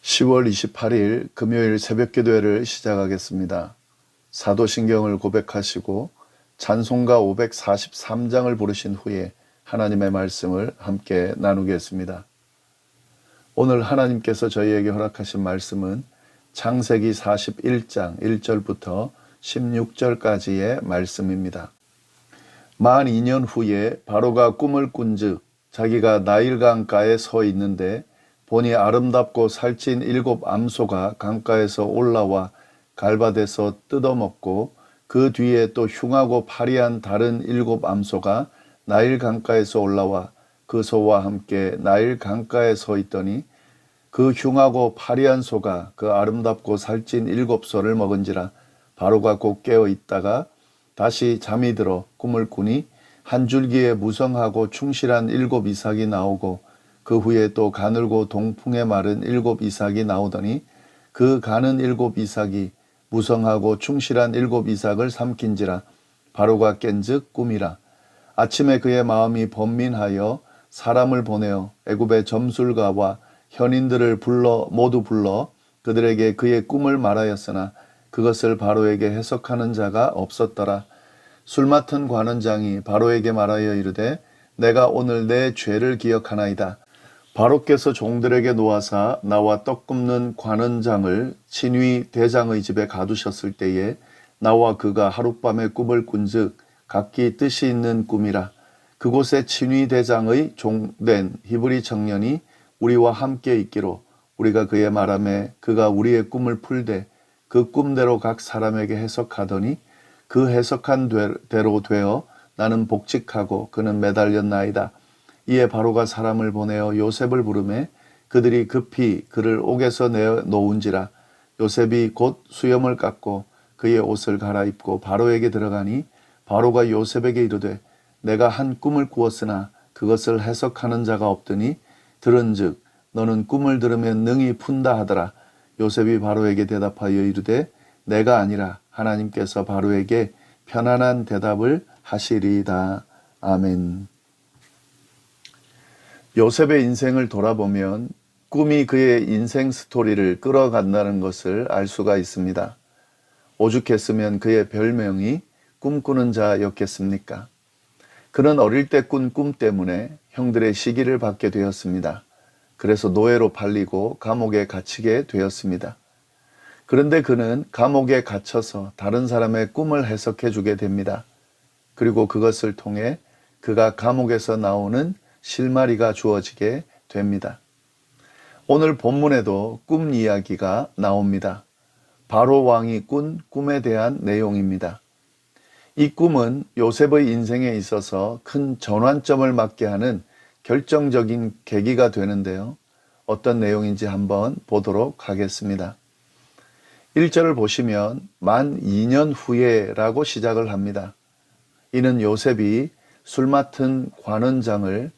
10월 28일 금요일 새벽기도회를 시작하겠습니다. 사도신경을 고백하시고 찬송가 543장을 부르신 후에 하나님의 말씀을 함께 나누겠습니다. 오늘 하나님께서 저희에게 허락하신 말씀은 창세기 41장 1절부터 16절까지의 말씀입니다. 만 2년 후에 바로가 꿈을 꾼즉 자기가 나일 강가에 서 있는데 보니 아름답고 살찐 7 암소가 강가에서 올라와 갈밭에서 뜯어먹고 그 뒤에 또 흉하고 파리한 다른 7 암소가 나일 강가에서 올라와 그 소와 함께 나일 강가에 서 있더니 그 흉하고 파리한 소가 그 아름답고 살찐 7 소를 먹은지라. 바로가 곧 깨어 있다가 다시 잠이 들어 꿈을 꾸니 한 줄기에 무성하고 충실한 7 이삭이 나오고 그 후에 또 가늘고 동풍에 마른 7 이삭이 나오더니 그 가는 7 이삭이 무성하고 충실한 7 이삭을 삼킨지라. 바로가 깬즉 꿈이라. 아침에 그의 마음이 번민하여 사람을 보내어 애굽의 점술가와 현인들을 모두 불러 그들에게 그의 꿈을 말하였으나 그것을 바로에게 해석하는 자가 없었더라. 술 맡은 관원장이 바로에게 말하여 이르되 내가 오늘 내 죄를 기억하나이다. 바로께서 종들에게 놓아사 나와 떡 굽는 관원장을 친위 대장의 집에 가두셨을 때에 나와 그가 하룻밤에 꿈을 꾼즉 각기 뜻이 있는 꿈이라. 그곳에 친위 대장의 종된 히브리 청년이 우리와 함께 있기로 우리가 그의 말하매 그가 우리의 꿈을 풀되 그 꿈대로 각 사람에게 해석하더니 그 해석한 대로 되어 나는 복직하고 그는 매달렸나이다. 이에 바로가 사람을 보내어 요셉을 부르매 그들이 급히 그를 옥에서 내어 놓은지라. 요셉이 곧 수염을 깎고 그의 옷을 갈아입고 바로에게 들어가니 바로가 요셉에게 이르되 내가 한 꿈을 꾸었으나 그것을 해석하는 자가 없더니 들은즉 너는 꿈을 들으면 능히 푼다 하더라. 요셉이 바로에게 대답하여 이르되 내가 아니라 하나님께서 바로에게 편안한 대답을 하시리이다. 아멘. 요셉의 인생을 돌아보면 꿈이 그의 인생 스토리를 끌어간다는 것을 알 수가 있습니다. 오죽했으면 그의 별명이 꿈꾸는 자였겠습니까? 그는 어릴 때 꾼 꿈 때문에 형들의 시기를 받게 되었습니다. 그래서 노예로 팔리고 감옥에 갇히게 되었습니다. 그런데 그는 감옥에 갇혀서 다른 사람의 꿈을 해석해 주게 됩니다. 그리고 그것을 통해 그가 감옥에서 나오는 실마리가 주어지게 됩니다. 오늘 본문에도 꿈 이야기가 나옵니다. 바로 왕이 꾼 꿈에 대한 내용입니다. 이 꿈은 요셉의 인생에 있어서 큰 전환점을 맞게 하는 결정적인 계기가 되는데요. 어떤 내용인지 한번 보도록 하겠습니다. 1절을 보시면 만 2년 후에 라고 시작을 합니다. 이는 요셉이 술 맡은 관원장의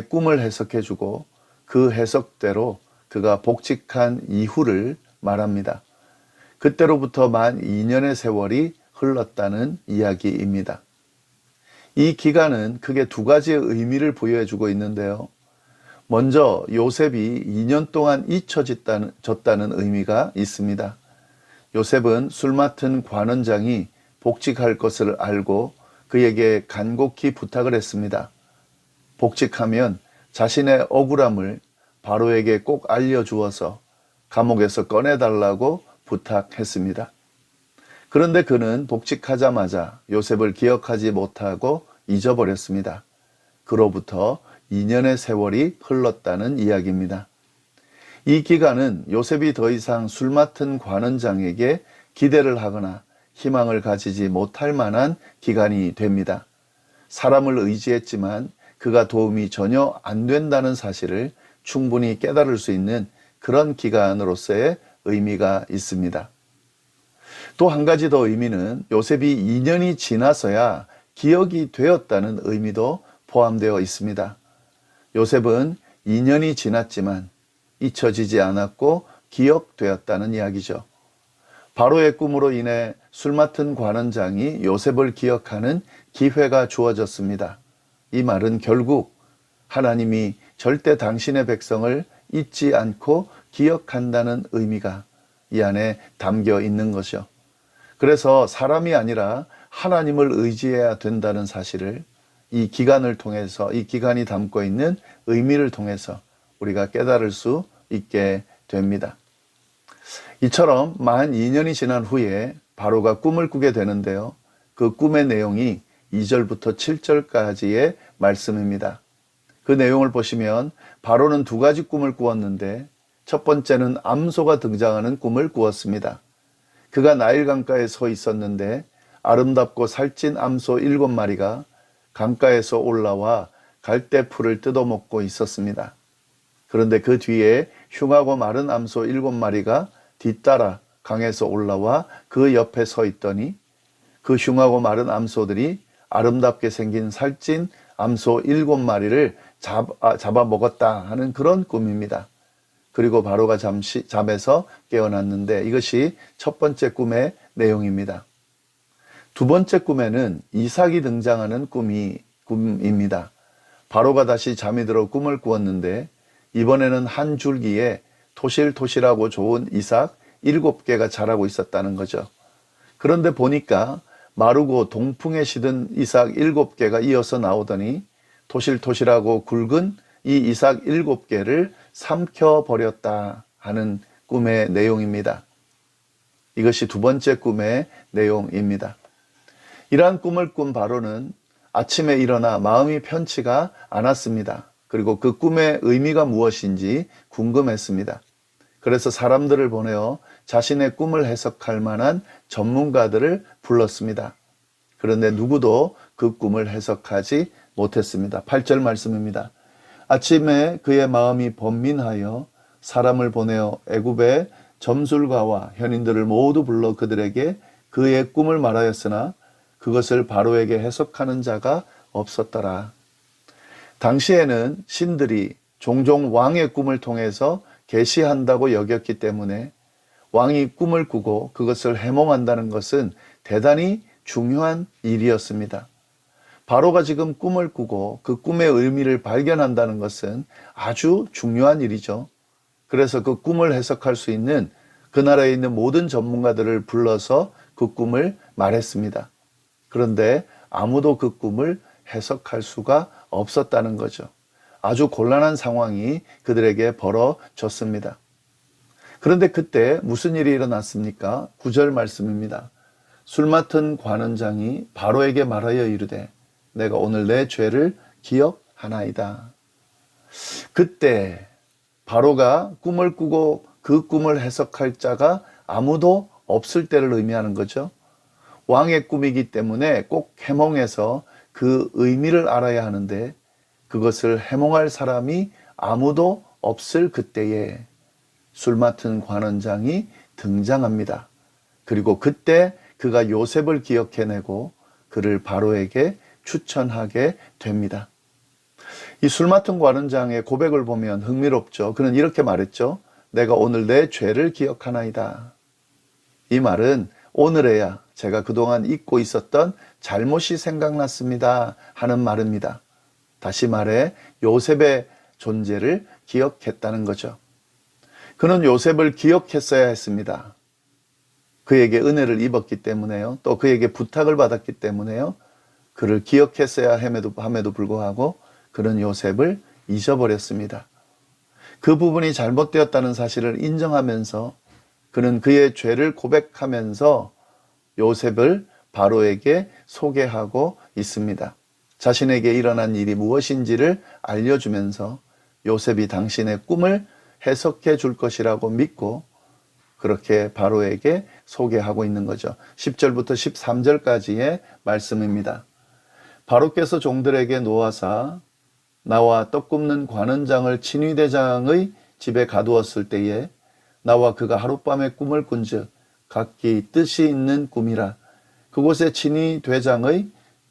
꿈을 해석해주고 그 해석대로 그가 복직한 이후를 말합니다. 그때로부터 만 2년의 세월이 흘렀다는 이야기입니다. 이 기간은 크게 두 가지의 의미를 부여해주고 있는데요. 먼저 요셉이 2년 동안 잊혀졌다는 의미가 있습니다. 요셉은 술 맡은 관원장이 복직할 것을 알고 그에게 간곡히 부탁을 했습니다. 복직하면 자신의 억울함을 바로에게 꼭 알려주어서 감옥에서 꺼내달라고 부탁했습니다. 그런데 그는 복직하자마자 요셉을 기억하지 못하고 잊어버렸습니다. 그로부터 2년의 세월이 흘렀다는 이야기입니다. 이 기간은 요셉이 더 이상 술 맡은 관원장에게 기대를 하거나 희망을 가지지 못할 만한 기간이 됩니다. 사람을 의지했지만 그가 도움이 전혀 안 된다는 사실을 충분히 깨달을 수 있는 그런 기간으로서의 의미가 있습니다. 또 한 가지 더 의미는 요셉이 2년이 지나서야 기억이 되었다는 의미도 포함되어 있습니다. 요셉은 2년이 지났지만 잊혀지지 않았고 기억되었다는 이야기죠. 바로의 꿈으로 인해 술 맡은 관원장이 요셉을 기억하는 기회가 주어졌습니다. 이 말은 결국 하나님이 절대 당신의 백성을 잊지 않고 기억한다는 의미가 이 안에 담겨 있는 것이요. 그래서 사람이 아니라 하나님을 의지해야 된다는 사실을 이 기간을 통해서, 이 기간이 담고 있는 의미를 통해서 우리가 깨달을 수 있게 됩니다. 이처럼 만 2년이 지난 후에 바로가 꿈을 꾸게 되는데요. 그 꿈의 내용이 2절부터 7절까지의 말씀입니다. 그 내용을 보시면 바로는 두 가지 꿈을 꾸었는데 첫 번째는 암소가 등장하는 꿈을 꾸었습니다. 그가 나일 강가에 서 있었는데 아름답고 살찐 암소 7마리가 강가에서 올라와 갈대풀을 뜯어먹고 있었습니다. 그런데 그 뒤에 흉하고 마른 암소 7마리가 뒤따라 강에서 올라와 그 옆에 서 있더니 그 흉하고 마른 암소들이 아름답게 생긴 살찐 암소 7마리를 잡아먹었다 하는 그런 꿈입니다. 그리고 바로가 잠시 잠에서 깨어났는데 이것이 첫 번째 꿈의 내용입니다. 두 번째 꿈에는 이삭이 등장하는 꿈입니다. 바로가 다시 잠이 들어 꿈을 꾸었는데 이번에는 한 줄기에 토실토실하고 좋은 이삭 7개가 자라고 있었다는 거죠. 그런데 보니까 마르고 동풍에 시든 이삭 7개가 이어서 나오더니 토실토실하고 굵은 이 이삭 7개를 삼켜버렸다 하는 꿈의 내용입니다. 이것이 두 번째 꿈의 내용입니다. 이러한 꿈을 꾼 바로는 아침에 일어나 마음이 편치가 않았습니다. 그리고 그 꿈의 의미가 무엇인지 궁금했습니다. 그래서 사람들을 보내어 자신의 꿈을 해석할 만한 전문가들을 불렀습니다. 그런데 누구도 그 꿈을 해석하지 못했습니다. 8절 말씀입니다. 아침에 그의 마음이 번민하여 사람을 보내어 애굽의 점술가와 현인들을 모두 불러 그들에게 그의 꿈을 말하였으나 그것을 바로에게 해석하는 자가 없었더라. 당시에는 신들이 종종 왕의 꿈을 통해서 계시한다고 여겼기 때문에 왕이 꿈을 꾸고 그것을 해몽한다는 것은 대단히 중요한 일이었습니다. 바로가 지금 꿈을 꾸고 그 꿈의 의미를 발견한다는 것은 아주 중요한 일이죠. 그래서 그 꿈을 해석할 수 있는 그 나라에 있는 모든 전문가들을 불러서 그 꿈을 말했습니다. 그런데 아무도 그 꿈을 해석할 수가 없었다는 거죠. 아주 곤란한 상황이 그들에게 벌어졌습니다. 그런데 그때 무슨 일이 일어났습니까? 9절 말씀입니다. 술 맡은 관원장이 바로에게 말하여 이르되 내가 오늘 내 죄를 기억하나이다. 그때 바로가 꿈을 꾸고 그 꿈을 해석할 자가 아무도 없을 때를 의미하는 거죠. 왕의 꿈이기 때문에 꼭 해몽해서 그 의미를 알아야 하는데 그것을 해몽할 사람이 아무도 없을 그때에 술 맡은 관원장이 등장합니다. 그리고 그때 그가 요셉을 기억해내고 그를 바로에게 추천하게 됩니다. 이 술 맡은 관원장의 고백을 보면 흥미롭죠. 그는 이렇게 말했죠. 내가 오늘 내 죄를 기억하나이다. 이 말은 오늘에야 제가 그동안 잊고 있었던 잘못이 생각났습니다 하는 말입니다. 다시 말해 요셉의 존재를 기억했다는 거죠. 그는 요셉을 기억했어야 했습니다. 그에게 은혜를 입었기 때문에요. 또 그에게 부탁을 받았기 때문에요. 그를 기억했어야 함에도 불구하고 그는 요셉을 잊어버렸습니다. 그 부분이 잘못되었다는 사실을 인정하면서 그는 그의 죄를 고백하면서 요셉을 바로에게 소개하고 있습니다. 자신에게 일어난 일이 무엇인지를 알려주면서 요셉이 당신의 꿈을 해석해 줄 것이라고 믿고 그렇게 바로에게 소개하고 있는 거죠. 10절부터 13절까지의 말씀입니다. 바로께서 종들에게 노하사 나와 떡 굽는 관원장을 친위대장의 집에 가두었을 때에 나와 그가 하룻밤에 꿈을 꾼즉 각기 뜻이 있는 꿈이라. 그곳에 친위대장의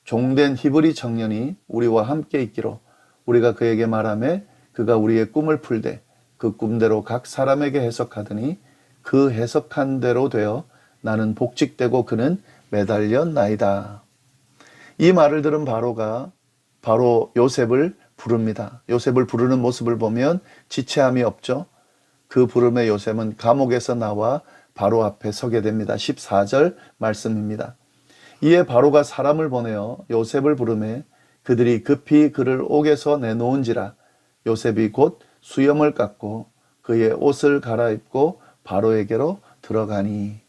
종된 히브리 청년이 우리와 함께 있기로 우리가 그에게 말하매 그가 우리의 꿈을 풀되 그 꿈대로 각 사람에게 해석하더니 그 해석한 대로 되어 나는 복직되고 그는 매달렸나이다. 이 말을 들은 바로가 바로 요셉을 부릅니다. 요셉을 부르는 모습을 보면 지체함이 없죠. 그 부름에 요셉은 감옥에서 나와 바로 앞에 서게 됩니다. 14절 말씀입니다. 이에 바로가 사람을 보내어 요셉을 부르매 그들이 급히 그를 옥에서 내놓은지라 요셉이 곧 수염을 깎고 그의 옷을 갈아입고 바로에게로 들어가니.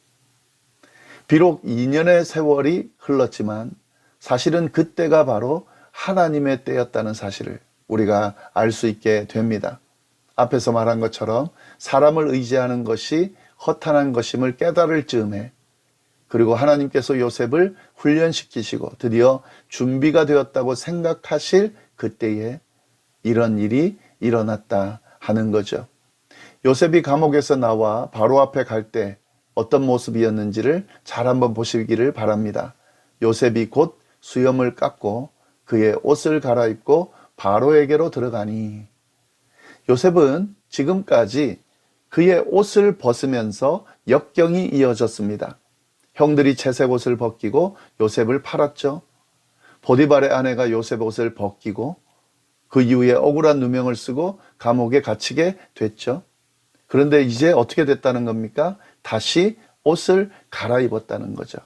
비록 2년의 세월이 흘렀지만 사실은 그때가 바로 하나님의 때였다는 사실을 우리가 알 수 있게 됩니다. 앞에서 말한 것처럼 사람을 의지하는 것이 허탄한 것임을 깨달을 즈음에, 그리고 하나님께서 요셉을 훈련시키시고 드디어 준비가 되었다고 생각하실 그때에 이런 일이 일어났다 하는 거죠. 요셉이 감옥에서 나와 바로 앞에 갈 때 어떤 모습이었는지를 잘 한번 보시기를 바랍니다. 요셉이 곧 수염을 깎고 그의 옷을 갈아입고 바로에게로 들어가니. 요셉은 지금까지 그의 옷을 벗으면서 역경이 이어졌습니다. 형들이 채색 옷을 벗기고 요셉을 팔았죠. 보디발의 아내가 요셉 옷을 벗기고 그 이후에 억울한 누명을 쓰고 감옥에 갇히게 됐죠. 그런데 이제 어떻게 됐다는 겁니까? 다시 옷을 갈아입었다는 거죠.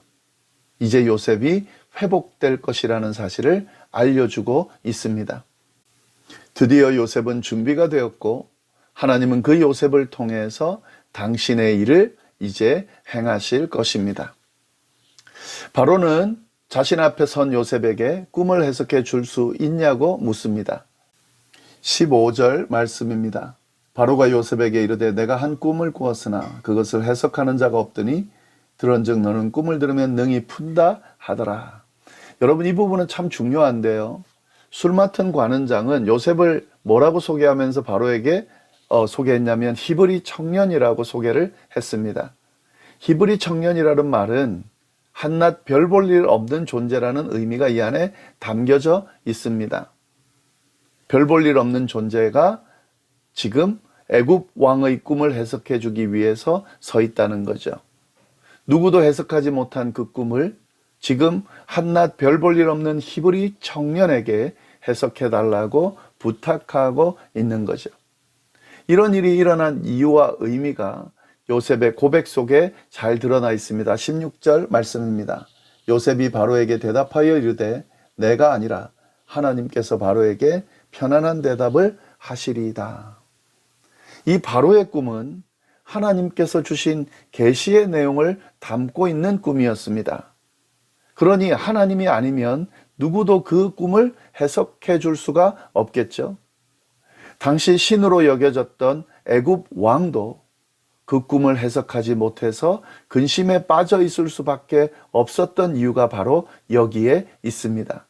이제 요셉이 회복될 것이라는 사실을 알려주고 있습니다. 드디어 요셉은 준비가 되었고 하나님은 그 요셉을 통해서 당신의 일을 이제 행하실 것입니다. 바로는 자신 앞에 선 요셉에게 꿈을 해석해 줄 수 있냐고 묻습니다. 15절 말씀입니다. 바로가 요셉에게 이르되 내가 한 꿈을 꾸었으나 그것을 해석하는 자가 없더니 들은즉 너는 꿈을 들으면 능히 푼다 하더라. 여러분, 이 부분은 참 중요한데요. 술 맡은 관원장은 요셉을 뭐라고 소개하면서 바로에게 소개했냐면 히브리 청년이라고 소개를 했습니다. 히브리 청년이라는 말은 한낱 별 볼 일 없는 존재라는 의미가 이 안에 담겨져 있습니다. 별 볼 일 없는 존재가 지금 애굽 왕의 꿈을 해석해 주기 위해서 서 있다는 거죠. 누구도 해석하지 못한 그 꿈을 지금 한낱 별 볼 일 없는 히브리 청년에게 해석해 달라고 부탁하고 있는 거죠. 이런 일이 일어난 이유와 의미가 요셉의 고백 속에 잘 드러나 있습니다. 16절 말씀입니다. 요셉이 바로에게 대답하여 이르되 내가 아니라 하나님께서 바로에게 편안한 대답을 하시리이다. 이 바로의 꿈은 하나님께서 주신 계시의 내용을 담고 있는 꿈이었습니다. 그러니 하나님이 아니면 누구도 그 꿈을 해석해 줄 수가 없겠죠. 당시 신으로 여겨졌던 애굽 왕도 그 꿈을 해석하지 못해서 근심에 빠져 있을 수밖에 없었던 이유가 바로 여기에 있습니다.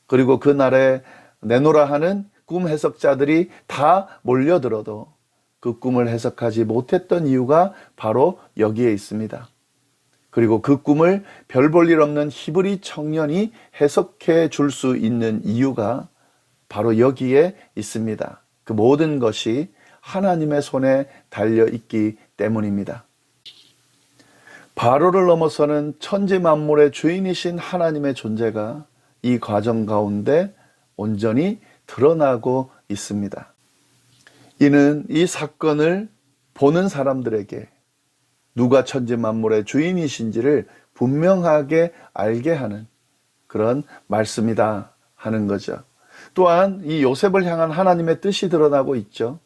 그리고 그날에 내노라 하는 꿈 해석자들이 다 몰려들어도 그 꿈을 해석하지 못했던 이유가 바로 여기에 있습니다. 그리고 그 꿈을 별 볼 일 없는 히브리 청년이 해석해 줄 수 있는 이유가 바로 여기에 있습니다. 그 모든 것이 하나님의 손에 달려 있기 때문입니다. 바로를 넘어서는 천지 만물의 주인이신 하나님의 존재가 이 과정 가운데 온전히 드러나고 있습니다. 이는 이 사건을 보는 사람들에게 누가 천지 만물의 주인이신지를 분명하게 알게 하는 그런 말씀이다 하는 거죠. 또한 이 요셉을 향한 하나님의 뜻이 드러나고 있죠.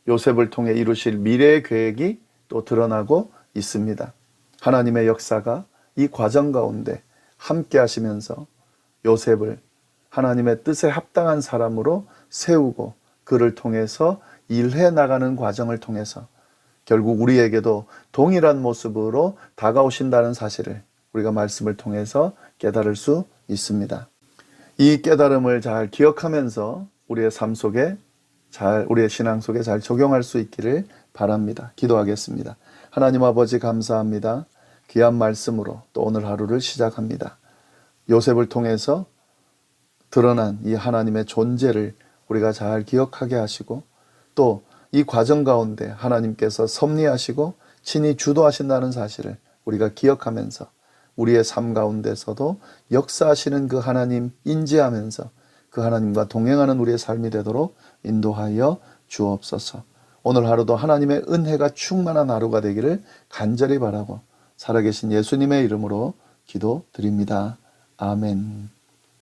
요셉을 통해 이루실 미래의 계획이 또 드러나고 있습니다. 하나님의 역사가 이 과정 가운데 함께 하시면서 요셉을 하나님의 뜻에 합당한 사람으로 세우고 그를 통해서 일해 나가는 과정을 통해서 결국 우리에게도 동일한 모습으로 다가오신다는 사실을 우리가 말씀을 통해서 깨달을 수 있습니다. 이 깨달음을 잘 기억하면서 우리의 삶 속에 우리의 신앙 속에 잘 적용할 수 있기를 바랍니다. 기도하겠습니다. 하나님 아버지 감사합니다. 귀한 말씀으로 또 오늘 하루를 시작합니다. 요셉을 통해서 드러난 이 하나님의 존재를 우리가 잘 기억하게 하시고 또 이 과정 가운데 하나님께서 섭리하시고 친히 주도하신다는 사실을 우리가 기억하면서 우리의 삶 가운데서도 역사하시는 그 하나님 인지하면서 그 하나님과 동행하는 우리의 삶이 되도록 인도하여 주옵소서. 오늘 하루도 하나님의 은혜가 충만한 하루가 되기를 간절히 바라고 살아계신 예수님의 이름으로 기도드립니다. 아멘.